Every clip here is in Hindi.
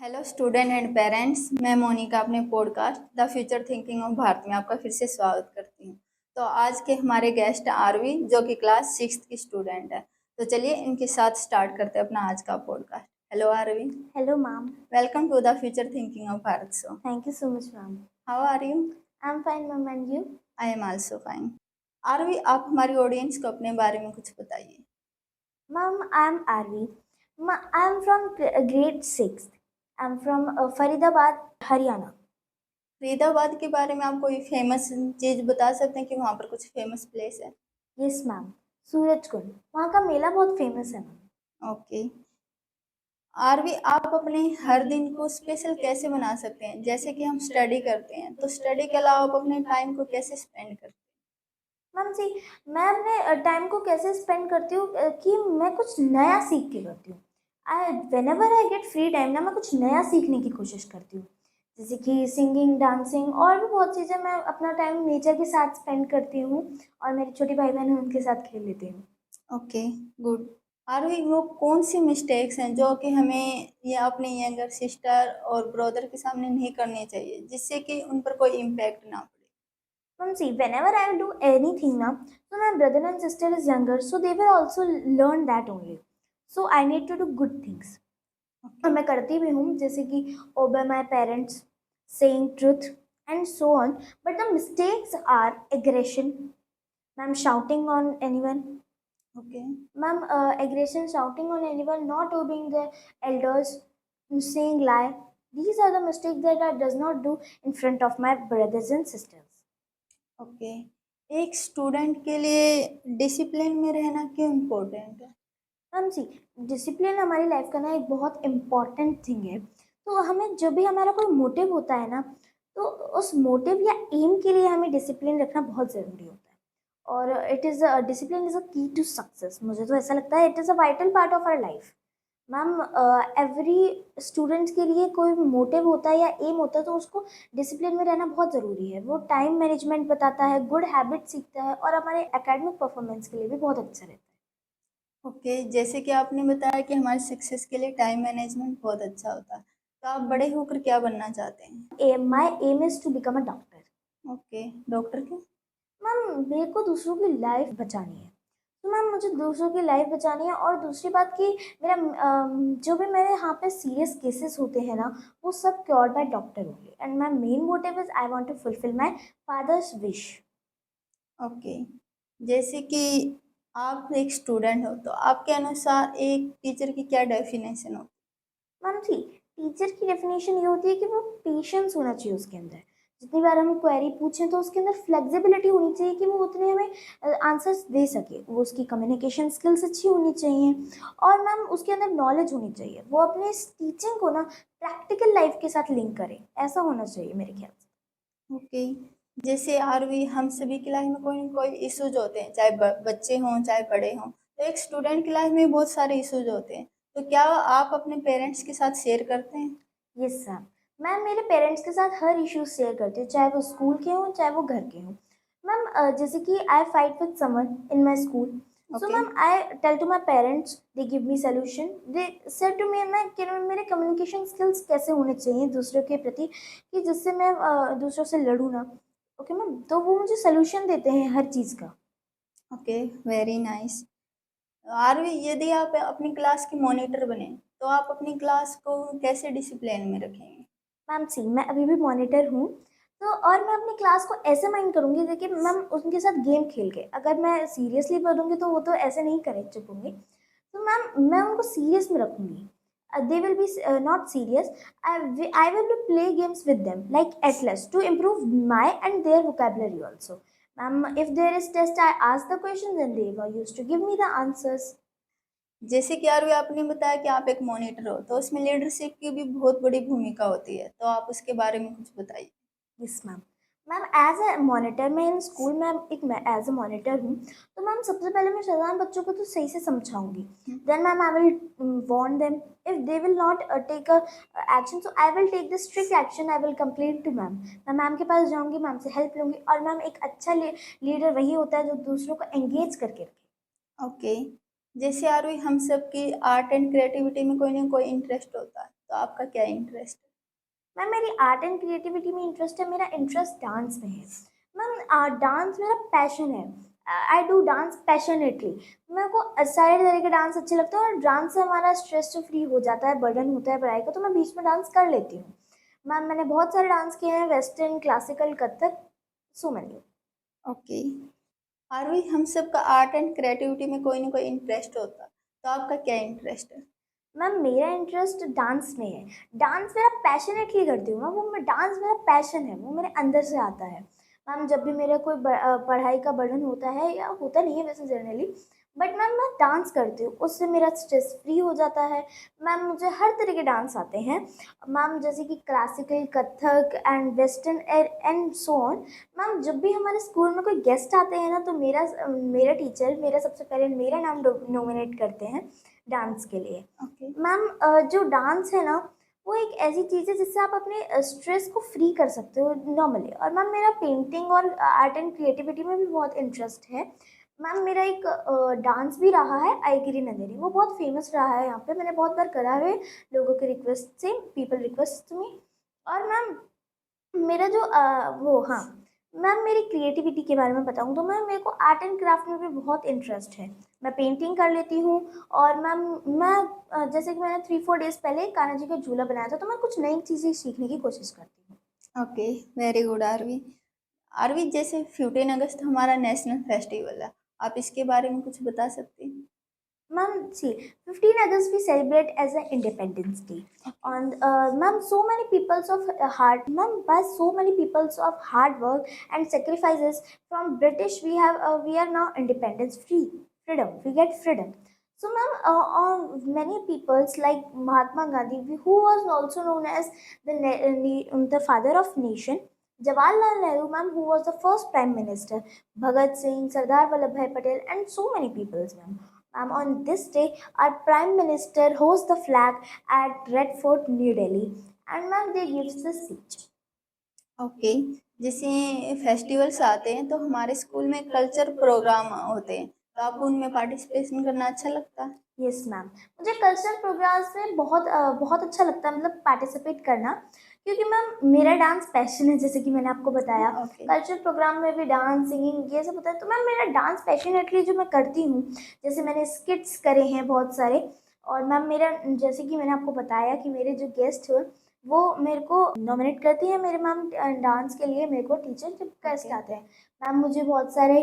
हेलो स्टूडेंट एंड पेरेंट्स, मैं मोनिका अपने podcast the future thinking of Bharat में आपका फिर से स्वागत करती हूँ। तो आज के हमारे गेस्ट आरवी जो कि क्लास 6 की स्टूडेंट है। तो चलिए इनके साथ स्टार्ट करते हैं अपना आज का podcast. Hello Aarvi. Hello, ma'am. Welcome to the future thinking of Bharat show. Thank you so much, ma'am. How are you? I'm fine, ma'am, and you? I am also fine. Aarvi, आप हमारी ऑडियंस को अपने बारे में कुछ बताइए। Ma'am, I'm Arvi. I'm from grade 6th. I'm from Faridabad, Haryana. Faridabad के बारे में आप कोई फेमस चीज़ बता सकते हैं कि वहाँ पर कुछ फेमस प्लेस है? Yes, ma'am. सूरज कुंड वहाँ का मेला बहुत फेमस है, मैम। ओके। आरवी, आप अपने हर दिन को स्पेशल कैसे बना सकते हैं? जैसे कि हम स्टडी करते हैं, तो स्टडी के अलावा आप अपने टाइम को कैसे स्पेंड करते मैम जी, मैं अपने टाइम को कैसे स्पेंड करती हूँ कि मैं कुछ नया सीख के करती हूँ। Whenever I get free time ना, मैं कुछ नया सीखने की कोशिश करती हूँ। जैसे कि सिंगिंग, डांसिंग और भी बहुत चीज़ें। मैं अपना टाइम नेचर के साथ स्पेंड करती हूँ और मेरे छोटे भाई बहन हैं उनके साथ खेल लेती हूँ। हैं? Okay, good. आरवी, वो कौन सी मिस्टेक्स हैं जो कि हमें या अपने यंगर सिस्टर और ब्रदर के सामने नहीं करनी चाहिए, जिससे कि उन पर कोई इम्पैक्ट ना पड़े? Mom, see, whenever I do anything now, so my brother and sister is younger, so they will also learn that only. So I need to do good things. और मैं करती भी हूँ, जैसे कि obey my parents, saying truth, and so on. But the mistakes are aggression, ma'am, shouting on anyone, okay, ma'am, aggression, shouting on anyone, not obeying the elders, saying lie. These are the mistakes that I does not do in front of my brothers and sisters. Okay. एक स्टूडेंट के लिए डिसिप्लिन में रहना क्यों इम्पोर्टेंट है? मैम जी, डिसिप्लिन हमारी लाइफ का ना एक बहुत इम्पॉर्टेंट थिंग है। तो हमें जब भी हमारा कोई मोटिव होता है ना, तो उस मोटिव या एम के लिए हमें डिसिप्लिन रखना बहुत ज़रूरी होता है। और it is discipline is a key to success. मुझे तो ऐसा लगता है it is a vital part of our life. Ma'am, every student के लिए कोई मोटिव होता है या एम होता है, तो उसको डिसिप्लिन में रहना बहुत ज़रूरी है। वो टाइम मैनेजमेंट बताता है, गुड हैबिट सीखता है और हमारे एकेडमिक परफॉर्मेंस के लिए भी बहुत अच्छा रहता है। ओके, जैसे कि आपने बताया कि हमारे सक्सेस के लिए टाइम मैनेजमेंट बहुत अच्छा होता है, तो आप बड़े होकर क्या बनना चाहते हैं? My aim is to become a doctor. Okay, doctor क्यों? मैम, मेरे को दूसरों की लाइफ बचानी है। तो मैम, मुझे दूसरों की लाइफ बचानी है। और दूसरी बात कि मेरा जो भी मेरे यहाँ पे सीरियस केसेस होते हैं ना, वो सब cured by doctor only. And my main motive is I want to fulfil my father's wish. Okay, जैसे कि आप एक स्टूडेंट हो, तो आपके अनुसार एक टीचर की क्या डेफिनेशन हो? मैम जी, टीचर की डेफिनेशन ये होती है कि वो पेशेंस होना चाहिए उसके अंदर। जितनी बार हम क्वेरी पूछें तो उसके अंदर फ्लेक्सिबिलिटी होनी चाहिए कि वो उतने हमें आंसर्स दे सके। वो उसकी कम्युनिकेशन स्किल्स अच्छी होनी चाहिए और मैम उसके अंदर नॉलेज होनी चाहिए। वो अपने इस टीचिंग को ना प्रैक्टिकल लाइफ के साथ लिंक करे, ऐसा होना चाहिए मेरे ख्याल से। ओके, जैसे आरवी, हम सभी की लाइफ में कोई ना कोई इश्यूज होते हैं, चाहे बच्चे हों चाहे बड़े हों। तो एक स्टूडेंट की लाइफ में बहुत सारे इश्यूज होते हैं, तो क्या आप अपने पेरेंट्स के साथ शेयर करते हैं? यस सर, मैं मेरे पेरेंट्स के साथ हर इश्यूज शेयर करती हूँ, चाहे वो स्कूल के हों चाहे वो घर के हों। मैम, जैसे कि I fight with someone in my school, so okay, ma'am I tell to my parents, they give me solution, they said to me मैं कि मेरे कम्युनिकेशन स्किल्स कैसे होने चाहिए दूसरों के प्रति, कि जिससे मैं दूसरों से लड़ूँ ना। ओके मैम, तो वो मुझे सोल्यूशन देते हैं हर चीज़ का। Okay, very nice. आरवी, यदि आप अपनी क्लास की मॉनिटर बने, तो आप अपनी क्लास को कैसे डिसिप्लिन में रखेंगे? मैम सी, मैं अभी भी मॉनिटर हूँ। तो और मैं अपनी क्लास को ऐसे माइंड करूँगी, देखिए मैम, उनके साथ गेम खेल के अगर मैं सीरियसली पढ़ूँगी तो वो तो ऐसे नहीं करे चुपूँगी। तो मैम, मैं उनको सीरियस में रखूँगी। They will be not serious. I will be play games with them like atlas to improve my and their vocabulary also. Ma'am, if there is test I ask the question and they were use to give me the answers. जैसे कि आरवी, आपने बताया कि आप एक मॉनिटर हो, तो उसमें लीडरशिप की भी बहुत बड़ी भूमिका होती है, तो आप उसके बारे में कुछ बताइए। Yes ma'am. Ma'am, as a monitor, मैं इन स्कूल में एक एज ए मॉनिटर हूँ। तो मैम, सबसे पहले मैं शैतान बच्चों को तो सही से समझाऊंगी। Then ma'am, I will warn them. If they will not take a action, so I will take the strict action. I will complain to ma'am. मैं मैम के पास जाऊंगी, मैम से हेल्प लूंगी। और मैम, एक अच्छा लीडर वही होता है जो दूसरों को एंगेज करके रखे। ओके, जैसे आरवी, हम सब की आर्ट एंड क्रिएटिविटी में कोई ना कोई इंटरेस्ट होता है, तो तो आपका क्या इंटरेस्ट है? मैम मेरी आर्ट एंड क्रिएटिविटी में इंटरेस्ट है, मेरा इंटरेस्ट डांस में है। मैम डांस मेरा पैशन है, आई डू डांस पैशनेटली। मेरे को सारे तरह के डांस अच्छे लगते हैं और डांस से हमारा स्ट्रेस जो फ्री हो जाता है, बर्डन होता है पढ़ाई का, तो मैं बीच में डांस कर लेती हूँ। मैम मैंने बहुत सारे डांस किए हैं, western, classical, Kathak, so many. Okay. Aarvi, हम सबका आर्ट एंड क्रिएटिविटी में कोई ना कोई इंटरेस्ट होता, तो आपका क्या इंटरेस्ट है? मैम मेरा इंटरेस्ट डांस में है, डांस मेरा पैशनेटली करती हूँ मैं, वो मैं डांस मेरा पैशन है, वो मेरे अंदर से आता है। मैम जब भी मेरा कोई पढ़ाई का बर्डन होता है, या होता नहीं है वैसे जनरली, बट मैम मैं डांस करती हूँ, उससे मेरा स्ट्रेस फ्री हो जाता है। मैम मुझे हर तरह के डांस आते हैं मैम, जैसे कि classical, Kathak and western and so on. Ma'am जब भी हमारे स्कूल में कोई गेस्ट आते हैं ना, तो मेरा मेरा टीचर मेरा सबसे पहले मेरा नाम नॉमिनेट करते हैं डांस के लिए। ओके। मैम जो डांस है ना, वो एक ऐसी चीज़ है जिससे आप अपने स्ट्रेस को फ्री कर सकते हो नॉर्मली। और मैम मेरा पेंटिंग और आर्ट एंड क्रिएटिविटी में भी बहुत इंटरेस्ट है। मैम मेरा एक डांस भी रहा है, आईगिरी नंदिनी, वो बहुत फेमस रहा है यहाँ पे, मैंने बहुत बार करा है लोगों के रिक्वेस्ट से, पीपल रिक्वेस्ट मी। और मैम मेरा जो वो हाँ, मैम मेरी क्रिएटिविटी के बारे में बताऊँ तो मैम मेरे को आर्ट एंड क्राफ्ट में भी बहुत इंटरेस्ट है। मैं पेंटिंग कर लेती हूँ। और मैम मैं जैसे कि मैंने 3-4 डेज पहले कान्हा जी का झूला बनाया था, तो मैं कुछ नई चीज़ें सीखने की कोशिश करती हूँ। Okay, very good Aarvi. Aarvi, जैसे 15 अगस्त हमारा नेशनल फेस्टिवल है, आप इसके बारे में कुछ बता सकते हैं? Ma'am, see, 15 August we celebrate as an Independence Day. And ma'am, so many peoples of by so many peoples of hard work and sacrifices from British, we are now independence free, freedom. We get freedom. So, ma'am, many peoples like Mahatma Gandhi, who was also known as the father of nation. Jawaharlal Nehru, ma'am, who was the first prime minister. Bhagat Singh, Sardar Vallabhbhai Patel, and so many peoples, ma'am. On this day, our Prime Minister hosts the flag at Red Fort, New Delhi, and ma'am, they gives the speech. Okay. जैसे फेस्टिवल्स आते हैं तो हमारे स्कूल में कल्चर प्रोग्राम होते हैं, तो आपको उनमें पार्टिसिपेशन करना अच्छा लगता है? यस मैम, मुझे कल्चरल प्रोग्राम्स में बहुत अच्छा लगता है, मतलब पार्टिसिपेट करना, क्योंकि मैम मेरा डांस पैशन है, जैसे कि मैंने आपको बताया। ओके। कल्चरल प्रोग्राम में भी डांस, सिंगिंग, ये सब होता है, तो मैम मेरा डांस पैशनेटली जो मैं करती हूँ, जैसे मैंने स्किट्स करे हैं बहुत सारे। और मैम मेरा, जैसे कि मैंने आपको बताया कि मेरे जो गेस्ट हैं वो मेरे को नॉमिनेट करती है मेरे मैम डांस के लिए, मेरे को टीचर जब गेस्ट आते हैं। मैम मुझे बहुत सारे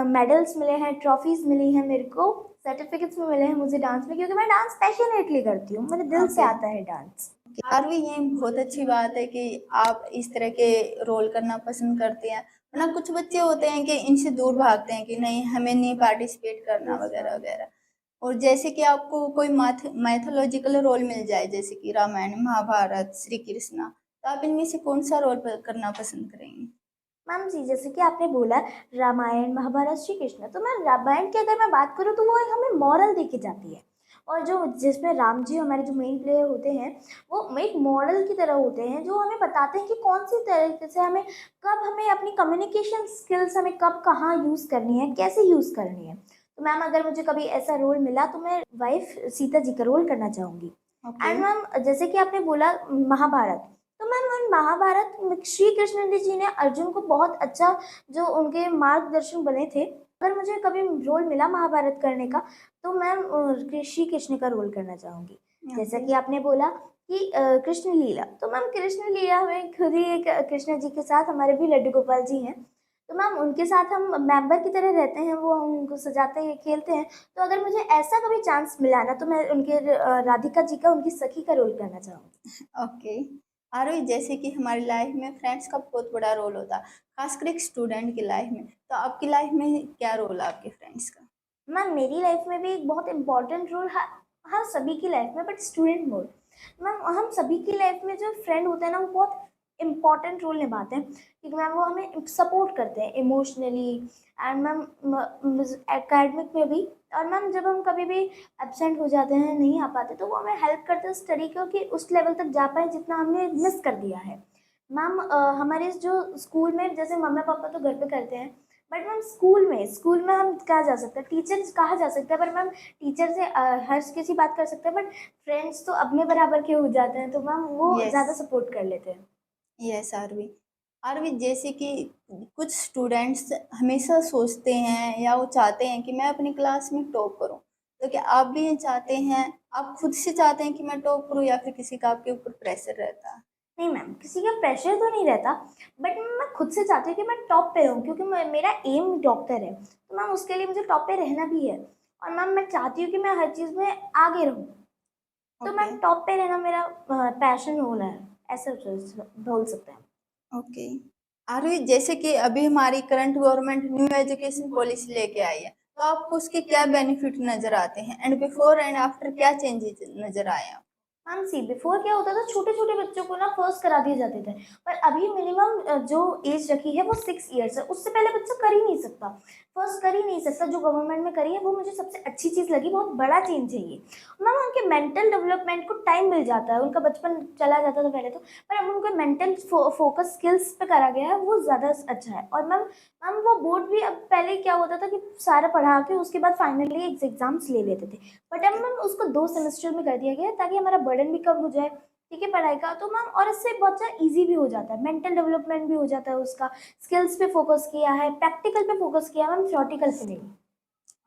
मेडल्स मिले हैं, ट्रॉफीज मिली हैं मेरे को, सर्टिफिकेट्स भी मिले हैं मुझे डांस में, क्योंकि मैं डांस पैशनेटली करती हूँ, मेरे दिल से Okay. आता है डांस। आरवी, ये बहुत अच्छी बात है कि आप इस तरह के रोल करना पसंद करते हैं, वरना कुछ बच्चे होते हैं कि इनसे दूर भागते हैं कि नहीं हमें नहीं पार्टिसिपेट करना वगैरह वगैरह। और जैसे कि आपको कोई मैथोलॉजिकल रोल मिल जाए, जैसे कि रामायण, महाभारत, श्री कृष्णा, तो आप इनमें से कौन सा रोल करना पसंद करेंगे? मैम जी, जैसे कि आपने बोला रामायण, महाभारत, श्री कृष्ण, तो मैम रामायण की अगर मैं बात करूँ तो वो एक हमें मॉरल दे के जाती है। और जो जिसमें राम जी हमारे जो मेन प्लेयर होते हैं, वो एक मॉडल की तरह होते हैं, जो हमें बताते हैं कि कौन सी तरीके से हमें, कब हमें अपनी कम्युनिकेशन स्किल्स हमें कब कहाँ यूज़ करनी है, कैसे यूज़ करनी है। तो मैम अगर मुझे कभी ऐसा रोल मिला तो मैं वाइफ सीता जी का रोल करना चाहूँगी। ओके। एंड मैम जैसे कि आपने बोला महाभारत, तो मैम उन महाभारत में श्री कृष्ण जी ने अर्जुन को बहुत अच्छा, जो उनके मार्गदर्शन बने थे, अगर मुझे कभी रोल मिला महाभारत करने का, तो मैम श्री कृष्ण का रोल करना चाहूँगी। जैसा कि आपने बोला कि कृष्ण लीला, तो मैम कृष्ण लीला में खुद ही एक कृष्ण जी के साथ हमारे भी लड्डू गोपाल जी हैं, तो मैम उनके साथ हम मेंबर की तरह रहते हैं, वो हम उनको सजाते हैं, खेलते हैं। तो अगर मुझे ऐसा कभी चांस मिला ना, तो मैं उनके राधिका जी का, उनकी सखी का रोल करना चाहूँगी। ओके। आरोही, जैसे कि हमारी लाइफ में फ्रेंड्स का बहुत बड़ा रोल होता है, खासकर एक स्टूडेंट की लाइफ में, तो आपकी लाइफ में क्या रोल है आपके फ्रेंड्स का? मैम मेरी लाइफ में भी एक बहुत इम्पोर्टेंट रोल है, हाँ सभी की लाइफ में, बट स्टूडेंट मोड। मैम हम सभी की लाइफ में जो फ्रेंड होते हैं ना, वो बहुत इम्पॉर्टेंट रोल निभाते हैं, क्योंकि मैम वो हमें सपोर्ट करते हैं इमोशनली, एंड मैम एकेडमिक में भी। और मैम जब हम कभी भी एबसेंट हो जाते हैं, नहीं आ पाते, तो वो हमें हेल्प करते हैं स्टडी को, कि उस लेवल तक जा पाए जितना हमने मिस कर दिया है। मैम हमारे जो स्कूल में, जैसे मम्मी पापा तो घर पे करते हैं, बट मैम स्कूल में हम कहा जा सकता है, टीचर कहा जा सकता है, पर मैम टीचर से हर किसी बात कर सकते हैं, बट फ्रेंड्स तो अपने बराबर के हो जाते हैं, तो मैम वो यस, ज़्यादा सपोर्ट कर लेते हैं। Yes RV. आरवी, जैसे कि कुछ स्टूडेंट्स हमेशा सोचते हैं या वो चाहते हैं कि मैं अपनी क्लास में टॉप करूं, तो क्या आप भी ये चाहते हैं, आप खुद से चाहते हैं कि मैं टॉप करूं या फिर किसी का आपके ऊपर प्रेशर रहता है? नहीं मैम, किसी का प्रेशर तो नहीं रहता, बट मैं खुद से चाहती हूँ कि मैं टॉप पे रहूँ, क्योंकि मेरा एम डॉक्टर है, तो मैम उसके लिए मुझे टॉप पे रहना भी है। और मैम मैं चाहती हूँ कि मैं हर चीज़ में आगे रहूँ, तो ओके, मैम टॉप पे रहना मेरा पैशन होना है, ऐसा बोल सकते हैं। ओके। आरवी, जैसे कि अभी हमारी current government new education policy लेके आई है, तो आपको उसके क्या बेनिफिट नजर आते हैं एंड बिफोर एंड आफ्टर क्या चेंजेस नजर आए हैं? मैम सी बिफोर क्या होता था, छोटे छोटे बच्चों को ना फर्स्ट करा दिए जाते थे, पर अभी मिनिमम जो एज रखी है वो 6 ईयर्स है, उससे पहले बच्चा कर ही नहीं सकता, फर्स्ट कर ही नहीं सकता। जो गवर्नमेंट में करी है वो मुझे सबसे अच्छी चीज़ लगी, बहुत बड़ा चेंज है ये। मैम उनके मेंटल डेवलपमेंट को टाइम मिल जाता है, उनका बचपन चला जाता था पहले तो, पर अब उनके मेंटल फोकस स्किल्स पे करा गया है, वो ज़्यादा अच्छा है। और मैम मैम वो बोर्ड भी, अब पहले क्या होता था कि सारा पढ़ा के उसके बाद फाइनली एग्जाम्स ले लेते थे, बट अब मैम उसको 2 सेमेस्टर में कर दिया गया है, ताकि हमारा बर्डन भी कम हो जाए, ठीक है, पढ़ाई का। तो मैम और इससे बहुत ज़्यादा ईजी भी हो जाता है, मेंटल डेवलपमेंट भी हो जाता है उसका, स्किल्स पे फोकस किया है, प्रैक्टिकल पे फोकस किया है मैम, थ्योरेटिकल पे नहीं।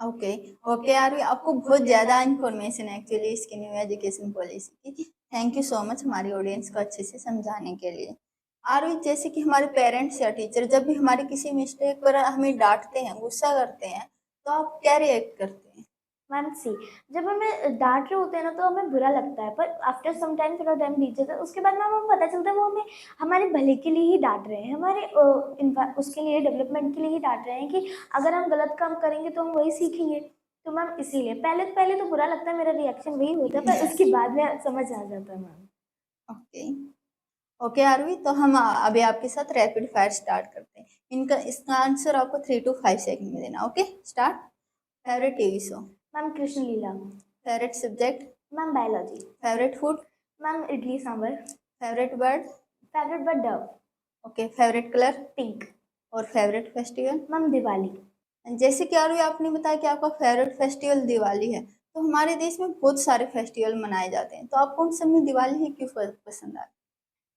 ओके, ओके आरवी, आपको बहुत ज़्यादा इन्फॉर्मेशन है एक्चुअली इसकी न्यू एजुकेशन पॉलिसी की। थैंक यू सो मच हमारी ऑडियंस को अच्छे से समझाने के लिए। आरवी, जैसे कि हमारे पेरेंट्स या टीचर जब भी हमारी किसी मिस्टेक पर हमें डांटते हैं, गुस्सा करते हैं, तो आप क्या रिएक्ट करते हैं? मैम सी, जब हमें डांट रहे होते हैं ना तो हमें बुरा लगता है, पर आफ्टर सम टाइम, थोड़ा टाइम बीत जाता है, उसके बाद मैम हमें पता चलता है वो हमें हमारे भले के लिए ही डांट रहे हैं, हमारे उसके लिए, डेवलपमेंट के लिए ही डांट रहे हैं, कि अगर हम गलत काम करेंगे तो हम वही सीखेंगे। तो मैम इसीलिए पहले तो बुरा लगता है, मेरा रिएक्शन वही होता है, पर उसके बाद में समझ आ जाता है मैम। ओके, ओके आरवी, तो हम अभी आपके साथ रैपिड फायर स्टार्ट करते हैं। इनका इसका आंसर आपको 3 to 5 सेकंड में देना। Okay, start. Favourite TV show? Ma'am Krishna Leela. Favourite subject? Ma'am biology. Favourite food? Ma'am idli sambar. Favourite bird? Favourite but Dove. Okay, favourite colour? Pink. और फेवरेट फेस्टिवल? मैम दिवाली। जैसे कि आरवी, आपने बताया कि आपका फेवरेट फेस्टिवल दिवाली है, तो हमारे देश में बहुत सारे फेस्टिवल मनाए जाते हैं, तो आपको उन सब में दिवाली ही क्यों पसंद आती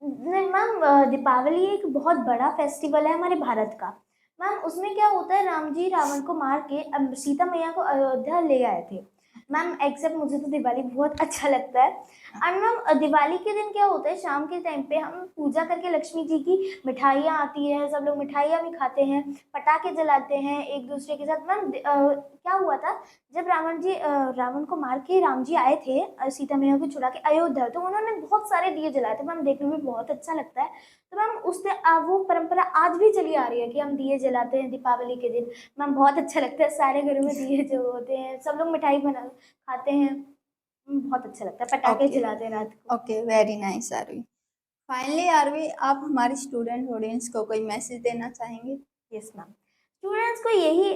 नहीं मैम, दीपावली एक बहुत बड़ा फेस्टिवल है हमारे भारत का। मैम उसमें क्या होता है, राम जी रावण को मार के सीता मैया को अयोध्या ले आए थे। मैम एक्सेप्ट मुझे तो दिवाली बहुत अच्छा लगता है। और मैम दिवाली के दिन क्या होता है, शाम के टाइम पे हम पूजा करके लक्ष्मी जी की, मिठाइयाँ आती है, सब लोग मिठाइयाँ भी खाते हैं, पटाखे जलाते हैं एक दूसरे के साथ। मैम क्या हुआ था, जब रावण को मार के राम जी आए थे सीता मैया को छुड़ा के अयोध्या, तो उन्होंने बहुत सारे दिए जलाए थे मैम, देखने में बहुत अच्छा लगता है। तो मैम उससे वो परंपरा आज भी चली आ रही है कि हम दिए जलाते हैं दीपावली के दिन। मैम बहुत अच्छा लगता है, सारे घरों में दिए जो होते हैं, सब लोग मिठाई बना खाते हैं। बहुत अच्छा लगता है, है? पटाखे ओके, जलाते हैं रात को। Okay, very nice Aarvi. Finally Aarvi, आप हमारी स्टूडेंट ऑडियंस को कोई मैसेज देना चाहेंगे? यस मैम, स्टूडेंट्स को यही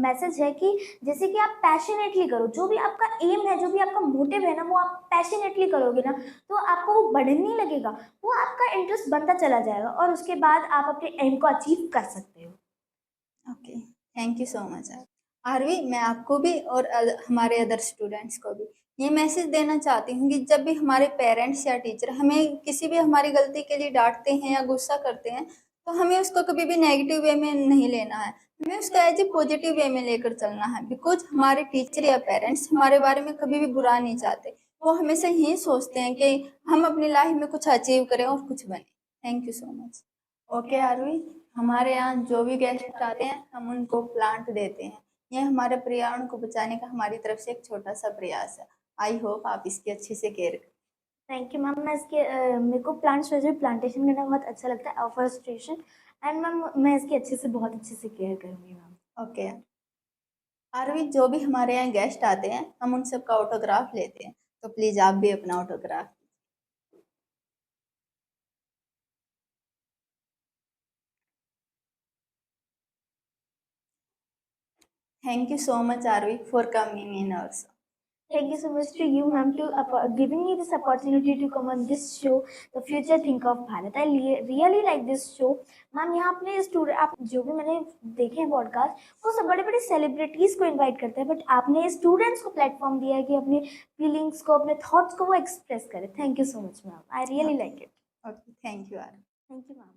मैसेज है कि जैसे कि आप पैशनेटली करो, जो भी आपका एम है, जो भी आपका मोटिव है ना, वो आप पैशनेटली करोगे ना, तो आपको वो बढ़ने नहीं लगेगा, वो आपका इंटरेस्ट बनता चला जाएगा, और उसके बाद आप अपने एम को अचीव कर सकते हो। Okay, thank you so much Aarvi. मैं आपको भी और हमारे अदर स्टूडेंट्स को भी ये मैसेज देना चाहती हूँ कि जब भी हमारे पेरेंट्स या टीचर हमें किसी भी हमारी गलती के लिए डांटते हैं या गुस्सा करते हैं, तो हमें उसको कभी भी नेगेटिव वे में नहीं लेना है, हमें उसको एज ए पॉजिटिव वे में लेकर चलना है। बिकॉज हमारे टीचर या पेरेंट्स हमारे बारे में कभी भी बुरा नहीं चाहते, वो हमेशा यही सोचते हैं कि हम अपनी लाइफ में कुछ अचीव करें और कुछ बने। Thank you so much. Okay Aarvi, हमारे यहाँ जो भी गेस्ट आते हैं हम उनको प्लांट देते हैं। ये हमारे पर्यावरण को बचाने का हमारी तरफ से एक छोटा सा प्रयास है। आई होप आप इसकी अच्छे से केयर करें। Thank you ma'am. मैं इसके मेरे को प्लांट्स वजह प्लांटेशन करना बहुत अच्छा लगता है, अफॉरेस्टेशन, एंड मैम मैं इसकी बहुत अच्छे से केयर करूँगी मैम। ओके आरवी, जो भी हमारे यहाँ गेस्ट आते हैं हम उन सबका ऑटोग्राफ लेते हैं, तो प्लीज़ आप भी अपना autograph. Thank you so much Aarvi for coming in our show. Thank you so much to you, ma'am, to giving me this opportunity to come on this show, The Future Think of Bharat. I really like this show. Ma'am यहाँ अपने स्टूडेंट आप जो भी मैंने देखे हैं पॉडकास्ट वो सब बड़े बड़े सेलिब्रिटीज को इनवाइट करते हैं, बट आपने स्टूडेंट्स को प्लेटफॉर्म दिया है कि अपने फीलिंग्स को अपने थॉट्स को वो एक्सप्रेस करें. Thank you so much ma'am. I really like it. Okay, thank you, Arvi. Thank you ma'am.